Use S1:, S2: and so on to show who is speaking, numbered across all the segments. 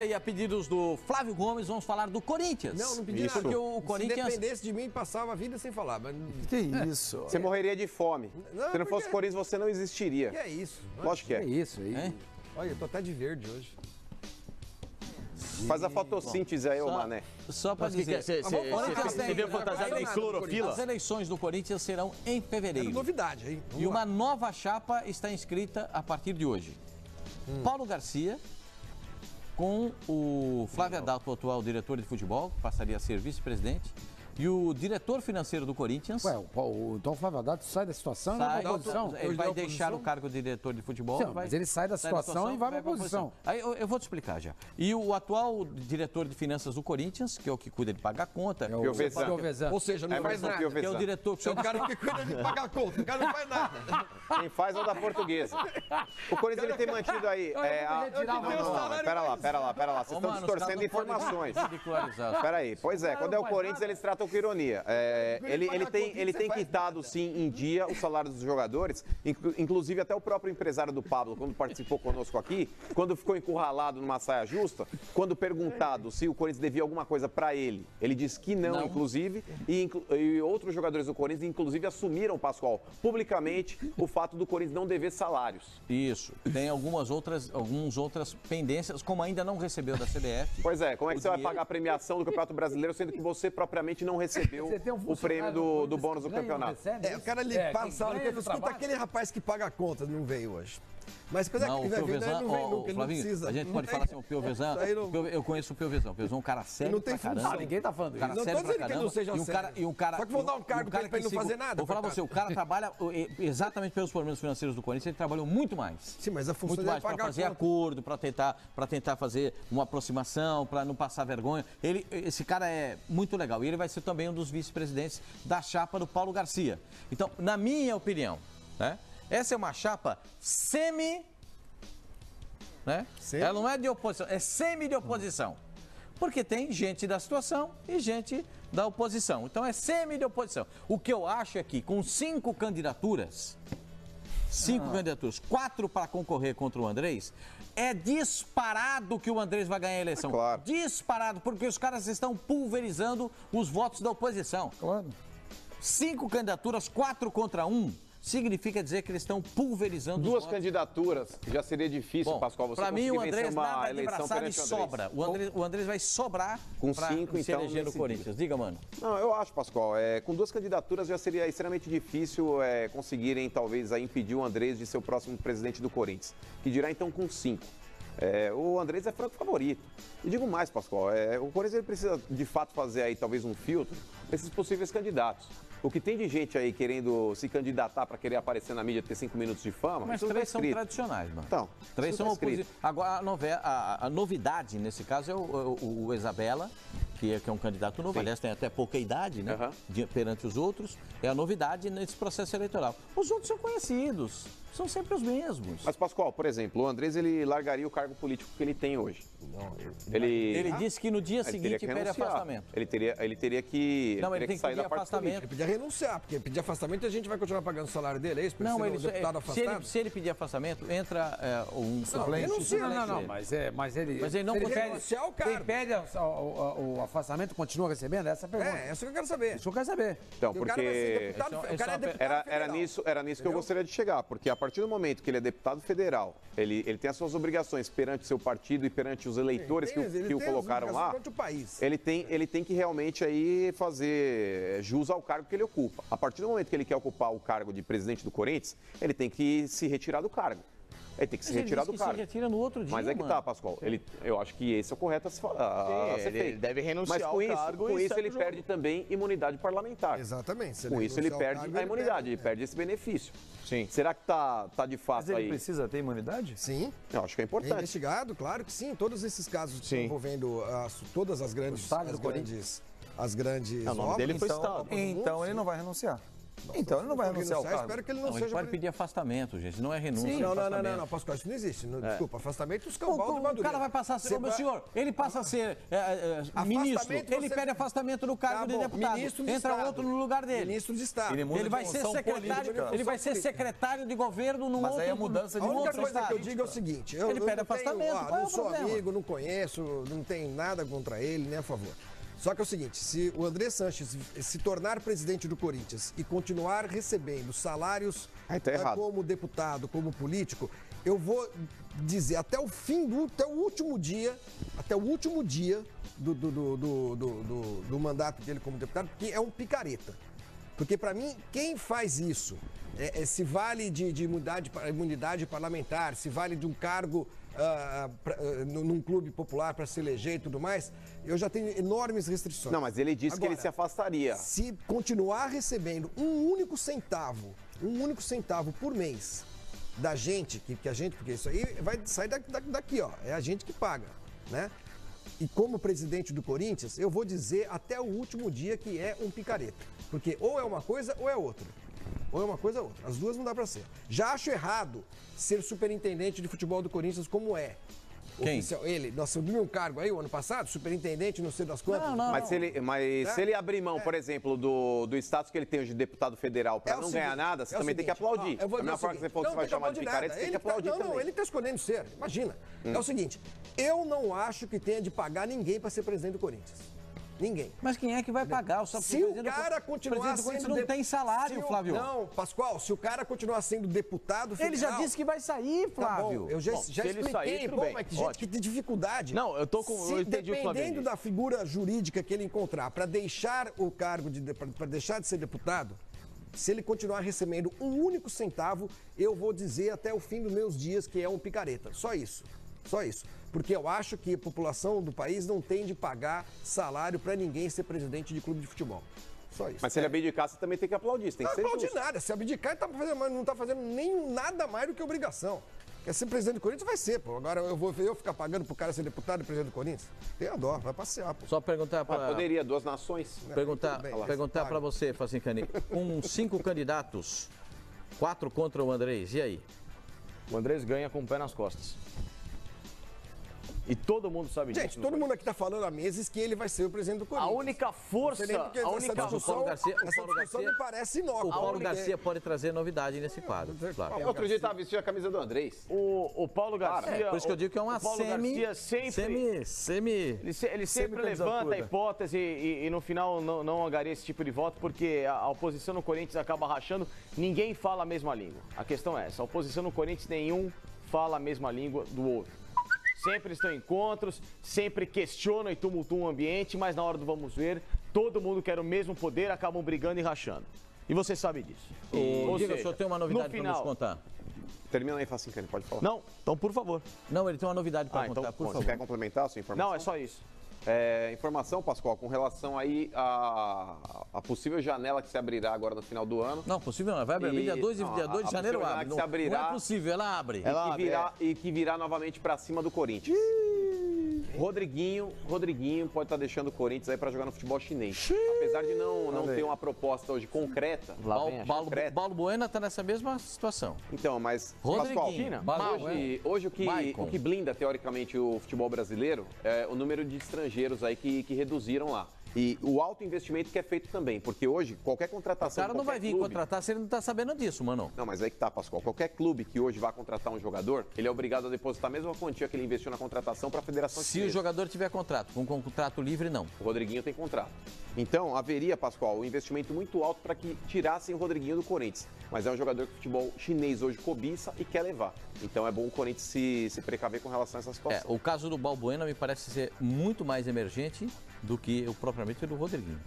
S1: E a pedidos do Flávio Gomes, vamos falar do Corinthians.
S2: Não pedi nada.
S1: Porque o Corinthians...
S2: Se dependesse de mim, passava a vida sem falar. Mas...
S3: Que isso?
S4: Você morreria de fome. Se não fosse Corinthians, você não existiria.
S2: Que é isso?
S4: Lógico que é.
S3: Que isso aí?
S1: É?
S2: Olha, eu tô até de verde hoje.
S4: Faz a fotossíntese aí, ô Mané.
S1: Só para dizer...
S5: Você veio fantasiado em clorofila?
S1: As eleições do Corinthians serão em fevereiro.
S2: É novidade, hein?
S1: E uma nova chapa está inscrita a partir de hoje. Paulo Garcia, com o Flávio Adalto, o atual diretor de futebol, que passaria a ser vice-presidente, e o diretor financeiro do Corinthians...
S3: Ué, então o Flávio Adalto sai da situação e vai para a oposição?
S1: Ele vai deixar o cargo de diretor de futebol.
S3: Sim, mas ele sai da situação e vai para a oposição.
S1: Aí eu vou te explicar já. E o atual diretor de finanças do Corinthians, que é o que cuida de pagar a conta...
S3: É o Piovesan.
S2: Ou seja, não faz nada.
S1: Que é o diretor...
S2: É o cara que cuida de pagar a conta. O cara não faz nada.
S4: Quem faz é o da Portuguesa. O Corinthians ele tem mantido aí... Pera lá. Vocês estão distorcendo informações. Pera aí. Pois é, quando é o Corinthians, eles tratam com ironia. Ele tem quitado, sim, em dia os salários dos jogadores, inclusive até o próprio empresário do Pablo, quando participou conosco aqui, quando ficou encurralado numa saia justa, quando perguntado se o Corinthians devia alguma coisa para ele disse que não. Inclusive, e outros jogadores do Corinthians, inclusive, assumiram, Pascoal, publicamente, o fato do Corinthians não dever salários.
S1: Isso. Tem algumas outras pendências, como ainda não recebeu da CBF.
S4: Pois é, como é que você vai pagar a premiação do Campeonato Brasileiro, sendo que você propriamente não recebeu o prêmio do bônus do campeonato?
S2: O cara ali passa a hora que escuta aquele rapaz que paga a conta, não veio hoje. Mas quando é que ele vai vir, ele não vem nunca, ele não precisa.
S1: A gente pode falar assim, o Piovesan, eu conheço o Piovesan. O Piovesan é um cara sério
S2: não tem
S1: pra
S2: função.
S1: caramba.
S3: Ninguém tá falando
S1: Um cara
S2: não
S1: sério
S2: tô dizendo
S1: pra
S2: que ele não seja sério. Só que vou dar um cargo pra ele não fazer nada.
S1: Vou falar pra você, o cara trabalha exatamente pelos problemas financeiros do Corinthians, ele trabalhou muito mais.
S2: Sim, mas a função
S1: muito
S2: dele
S1: mais
S2: é pagar
S1: para fazer
S2: a conta.
S1: acordo, para tentar fazer uma aproximação, para não passar vergonha. Esse cara é muito legal e ele vai ser também um dos vice-presidentes da chapa do Paulo Garcia. Então, na minha opinião, né, essa é uma chapa né? Ela não é de oposição, é semi de oposição. Porque tem gente da situação e gente da oposição. Então é semi de oposição. O que eu acho é que com 5 candidaturas, 4 para concorrer contra o Andrés, é disparado que o Andrés vai ganhar a eleição.
S4: Claro.
S1: Disparado, porque os caras estão pulverizando os votos da oposição.
S3: Claro.
S1: 5 candidaturas, 4 contra 1. Significa dizer que eles estão pulverizando
S4: Duas
S1: os votos.
S4: candidaturas já seria difícil,
S1: Bom,
S4: Pascoal, você
S1: para mim, o Andrés
S4: uma
S1: nada de
S4: eleição
S1: braçada e
S4: perante o
S1: sobra. O Andrés vai sobrar
S4: com
S1: para
S4: 5,
S1: se
S4: então,
S1: eleger no Corinthians. Diga, mano.
S4: Não, eu acho, Pascoal, com 2 candidaturas já seria extremamente difícil conseguirem, talvez, impedir o Andrés de ser o próximo presidente do Corinthians. Que dirá, então, com 5. O Andrés é franco favorito. E digo mais, Pascoal, o Corinthians ele precisa, de fato, fazer aí, talvez, um filtro desses possíveis candidatos. O que tem de gente aí querendo se candidatar para querer aparecer na mídia, ter 5 minutos de fama...
S1: Mas 3 são tradicionais, mano.
S4: Então,
S1: 3 são oposição. Agora, a novidade, nesse caso, é o Isabela, que é um candidato novo. Sim. Aliás, tem até pouca idade, né? Perante os outros. É a novidade nesse processo eleitoral. Os outros são conhecidos. São sempre os mesmos.
S4: Mas, Pascoal, por exemplo, o Andrés, ele largaria o cargo político que ele tem hoje.
S1: Ele disse que no dia seguinte pede afastamento.
S4: Ele teria que
S1: Não, ele tem que
S4: sair
S1: pedir
S4: da parte
S1: afastamento.
S2: Ele podia renunciar, porque pedir afastamento a gente vai continuar pagando o salário dele, é isso?
S1: Não,
S2: ele deputado afastado?
S1: Se ele pedir afastamento, entra um suplente.
S2: Renuncia,
S3: Não, mas ele
S1: não
S3: consegue
S2: renunciar o cargo.
S3: Quem pede o afastamento continua recebendo? Essa é a pergunta.
S2: É isso que eu quero saber.
S3: Isso eu quero saber.
S4: Então,
S2: O cara vai ser
S4: porque
S2: deputado, o cara é deputado federal.
S4: era nisso que eu gostaria de chegar, porque a partir do momento que ele é deputado federal, ele tem as suas obrigações perante o seu partido e perante os eleitores que o colocaram lá, ele tem que realmente aí fazer jus ao cargo que ele ocupa. A partir do momento que ele quer ocupar o cargo de presidente do Corinthians, ele tem que se retirar do cargo. Ele tem que se retirar do cargo.
S1: Se retira no outro dia,
S4: mas que tá, Pascoal. Eu acho que esse é o correto a ser feito.
S5: Ele deve renunciar ao cargo.
S4: Mas com isso ele perde também imunidade parlamentar.
S2: Exatamente.
S4: Com isso ele perde a imunidade, ele perde esse benefício. Sim. Será que tá de fato
S5: aí? Mas ele
S4: aí?
S5: precisa ter imunidade?
S2: Sim.
S4: Eu acho que é importante.
S2: É investigado, claro que sim. Todos esses casos envolvendo todas as grandes...
S3: Estado do Corinthians.
S2: As grandes
S5: O nome dele foi Estado.
S6: Então ele não vai renunciar.
S2: Então, ele não vai renunciar ao cargo. Espero que ele não seja...
S1: Ele pode pedir afastamento, gente, não é renúncia.
S2: Sim, não, Pascoal, isso não existe. Desculpa, afastamento dos cambal do Madureira.
S1: O cara vai passar a ser, meu senhor, ele passa a ser ministro, ele pede afastamento do cargo de deputado, entra outro no lugar dele.
S2: Ministro de Estado.
S1: Ele vai ser secretário, ele vai ser secretário de governo num outro... Mas aí a mudança de
S2: a única coisa que eu digo é o seguinte,
S1: ele pede afastamento,
S2: não sou amigo, não conheço, não tenho nada contra ele, nem a favor. Só que é o seguinte, se o André Sanches se tornar presidente do Corinthians e continuar recebendo salários como deputado, como político, eu vou dizer até o último dia do mandato dele como deputado, que é um picareta. Porque, para mim, quem faz isso, se vale de imunidade parlamentar, se vale de um cargo num clube popular para se eleger e tudo mais, eu já tenho enormes restrições.
S4: Não, mas ele disse que ele se afastaria.
S2: Se continuar recebendo um único centavo por mês da gente, porque isso aí vai sair daqui, ó, é a gente que paga, né? E como presidente do Corinthians, eu vou dizer até o último dia que é um picareta. Porque ou é uma coisa ou é outra. Ou é uma coisa ou outra. As duas não dá pra ser. Já acho errado ser superintendente de futebol do Corinthians como é.
S1: Quem?
S2: Ele, nós subimos um cargo aí o ano passado, superintendente, não sei das quantas.
S1: Não.
S4: Mas se ele abrir mão, por exemplo, do status que ele tem hoje de deputado federal para não ganhar nada, você também tem que aplaudir. Da mesma forma que você falou que você vai chamar de picareta, você tem que aplaudir também.
S2: Não, ele tá escolhendo ser, imagina. É o seguinte, eu não acho que tenha de pagar ninguém para ser presidente do Corinthians. Ninguém.
S1: Mas quem é que vai pagar?
S2: Se o cara continuar sendo...
S1: não tem salário, Flávio.
S2: Não, Pascoal, se o cara continuar sendo deputado federal...
S1: Ele já disse que vai sair, Flávio.
S2: Tá bom, eu já expliquei.
S5: Sair,
S2: Mas que dificuldade.
S5: Não, eu tô com... eu entendi o Flávio.
S2: Dependendo da figura jurídica que ele encontrar para deixar o cargo, para deixar de ser deputado, se ele continuar recebendo um único centavo, eu vou dizer até o fim dos meus dias que é um picareta. Só isso. Só isso. Porque eu acho que a população do país não tem de pagar salário para ninguém ser presidente de clube de futebol. Só isso.
S4: Mas se ele abdicar, você também tem que aplaudir. Você tem que ser justo.
S2: Não aplaudir nada. Se abdicar, ele não está fazendo nem nada mais do que obrigação. Quer ser presidente do Corinthians? Vai ser, pô. Agora eu vou ficar pagando pro cara ser deputado e presidente do Corinthians? Tem a dó, vai passear, pô.
S1: Só perguntar para...
S4: Poderia, duas nações.
S1: Perguntar para você, Facincani. 5 candidatos, 4 contra o Andrés. E aí?
S5: O Andrés ganha com o pé nas costas. E todo mundo sabe disso.
S2: Gente, todo mundo aqui está falando há meses que ele vai ser o presidente do Corinthians.
S5: A única força...
S2: Essa discussão me parece inócua.
S1: O Paulo Garcia pode trazer novidade nesse quadro. Claro.
S4: Outro dia estava vestindo a camisa do Andrés.
S5: O Paulo Garcia...
S1: por isso que eu digo que é uma
S5: Ele sempre levanta a hipótese e no final não angaria esse tipo de voto, porque a oposição no Corinthians acaba rachando. Ninguém fala a mesma língua. A questão é essa. A oposição no Corinthians, nenhum fala a mesma língua do outro. Sempre estão em encontros, sempre questionam e tumultuam o ambiente, mas na hora do vamos ver, todo mundo quer o mesmo poder, acabam brigando e rachando. E você sabe disso.
S1: Ou seja, o senhor tem uma novidade para nos contar?
S4: Termina aí, Facincani, pode falar.
S5: Não, então por favor.
S1: Não, ele tem uma novidade para contar, por favor.
S4: Você quer complementar a sua informação?
S5: Não, é só isso.
S4: Informação, Pascoal, com relação aí a possível janela que se abrirá agora no final do ano.
S1: Não, possível não. Vai abrir dia 2 de janeiro abre.
S4: Que se abrirá,
S1: não é possível, ela abre.
S4: E que virá novamente para cima do Corinthians. Rodriguinho pode estar deixando o Corinthians aí para jogar no futebol chinês. Apesar de não ter uma proposta hoje concreta.
S1: Paulo Bueno está nessa mesma situação.
S4: Então, mas
S1: Rodriguinho,
S4: Pascoal, hoje o que blinda teoricamente o futebol brasileiro é o número de estrangeiros aí que reduziram lá. E o alto investimento que é feito também, porque hoje qualquer contratação...
S1: O cara não vai vir contratar se ele não está sabendo disso, mano.
S4: Não, mas aí que tá, Pascoal. Qualquer clube que hoje vá contratar um jogador, ele é obrigado a depositar a mesma quantia que ele investiu na contratação para a federação chinesa.
S1: Se o jogador tiver contrato, com um contrato livre, não.
S4: O Rodriguinho tem contrato. Então, haveria, Pascoal, um investimento muito alto para que tirassem o Rodriguinho do Corinthians. Mas é um jogador que o futebol chinês hoje cobiça e quer levar. Então é bom o Corinthians se precaver com relação a essa situação.
S1: O caso do Balbuena me parece ser muito mais emergente do que propriamente do Rodriguinho.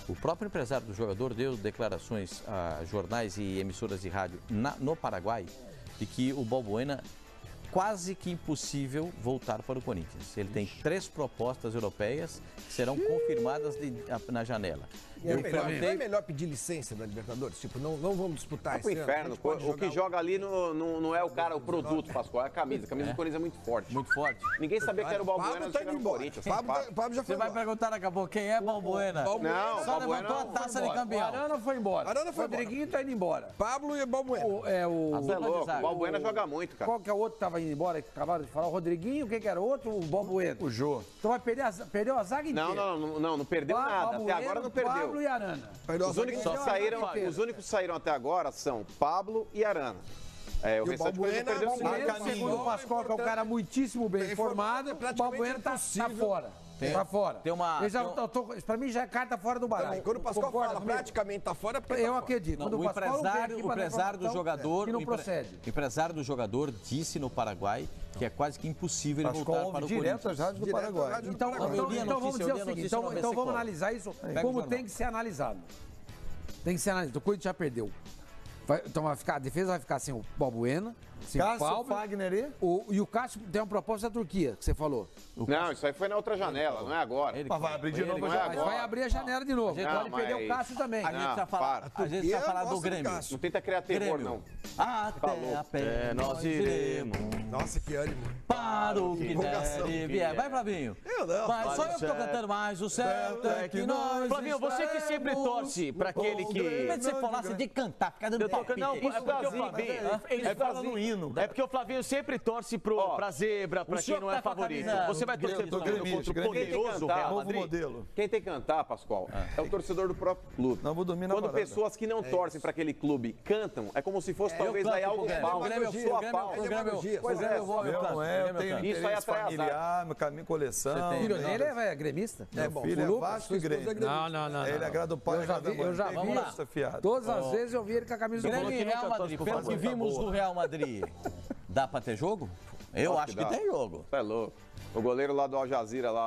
S1: O próprio empresário do jogador deu declarações a jornais e emissoras de rádio no Paraguai de que o Balbuena quase que impossível voltar para o Corinthians. Ele tem 3 propostas europeias que serão confirmadas na janela.
S2: Não é melhor pedir licença da Libertadores? Tipo, não vamos disputar
S4: esse inferno. O que joga ali não é o produto, Pascoal, é a camisa. A camisa do Corinthians é muito forte.
S1: Muito forte.
S4: Ninguém sabia que era o Balbuena
S2: no Corinthians. Pablo já foi.
S1: Você vai perguntar daqui a pouco quem é Balbuena?
S4: Não,
S1: só levantou a taça de campeão.
S3: Arana foi embora. Rodriguinho tá indo embora.
S2: Pablo e Balbuena.
S4: Você é louco, o Balbuena joga muito, cara.
S3: Qual que é o outro que tava indo embora, que acabaram de falar? O Rodriguinho, quem que era o outro? O Balbuena.
S2: O Jô.
S3: Então vai perdeu a zaga inteira.
S4: Não perdeu nada. Até agora não perdeu.
S3: Pablo e Arana.
S4: Os únicos que saíram até agora são Pablo e Arana. O restante não perdeu
S3: Segundo o Pascoal, que é um cara muitíssimo bem informado, o Balbuena tá fora. Tá fora. Pra mim já é carta fora do baralho.
S2: Quando o Pascoal fala praticamente tá fora,
S3: eu acredito.
S1: O empresário do jogador,
S3: que não procede.
S1: O empresário do jogador disse no Paraguai que é quase que impossível ele voltar para o Corinthians.
S3: Direto às rádios do Paraguai. Então vamos dizer o seguinte, então vamos analisar isso como tem que ser analisado. Tem que ser analisado. O Corinthians já perdeu. Então a defesa vai ficar sem o Balbuena, sem o Paulo,
S2: Fagner
S3: e o Cássio tem uma proposta da Turquia, que você falou.
S4: Não, isso aí foi na outra janela, não é agora.
S2: Mas vai abrir de novo a janela.
S3: Mas vai abrir a janela de novo. Pode perder o Cássio também.
S1: A gente tá falando do Grêmio.
S4: Não tenta criar terror, não.
S1: Até a pé nós iremos.
S2: Nossa, que ânimo.
S1: Para o que der e vier. Vai, Flavinho.
S2: Eu não.
S1: Mas só eu que tô cantando mais. O certo é que nós.
S5: Flavinho, você que sempre torce pra aquele que.
S1: Em vez de você falasse de cantar, fica dando palpite.
S5: Não, é porque o Flavinho. Ele fala no hino. É porque o Flavinho sempre torce pra zebra, pra quem não é favorito. Você vai torcer contra o poderoso Real Madrid?
S4: Quem tem que cantar, Pascoal, é o torcedor do próprio clube.
S2: Não vou dormir na
S4: Quando pessoas que não torcem pra aquele clube cantam, é como se fosse talvez daí algo falso.
S2: Pois é,
S6: eu tenho interesse familiar, meu caminho coleção.
S3: O filho dele é gremista?
S6: Meu filho é Vasco e Grêmio.
S3: Não.
S6: Ele agrada o pai,
S3: eu já vi. Todas as vezes eu vi ele com a camisa do
S1: Grêmio e Real Madrid. Pelo que vimos do Real Madrid, dá pra ter jogo? Eu acho que tem jogo.
S4: Você é louco. O goleiro lá do Al Jazeera lá,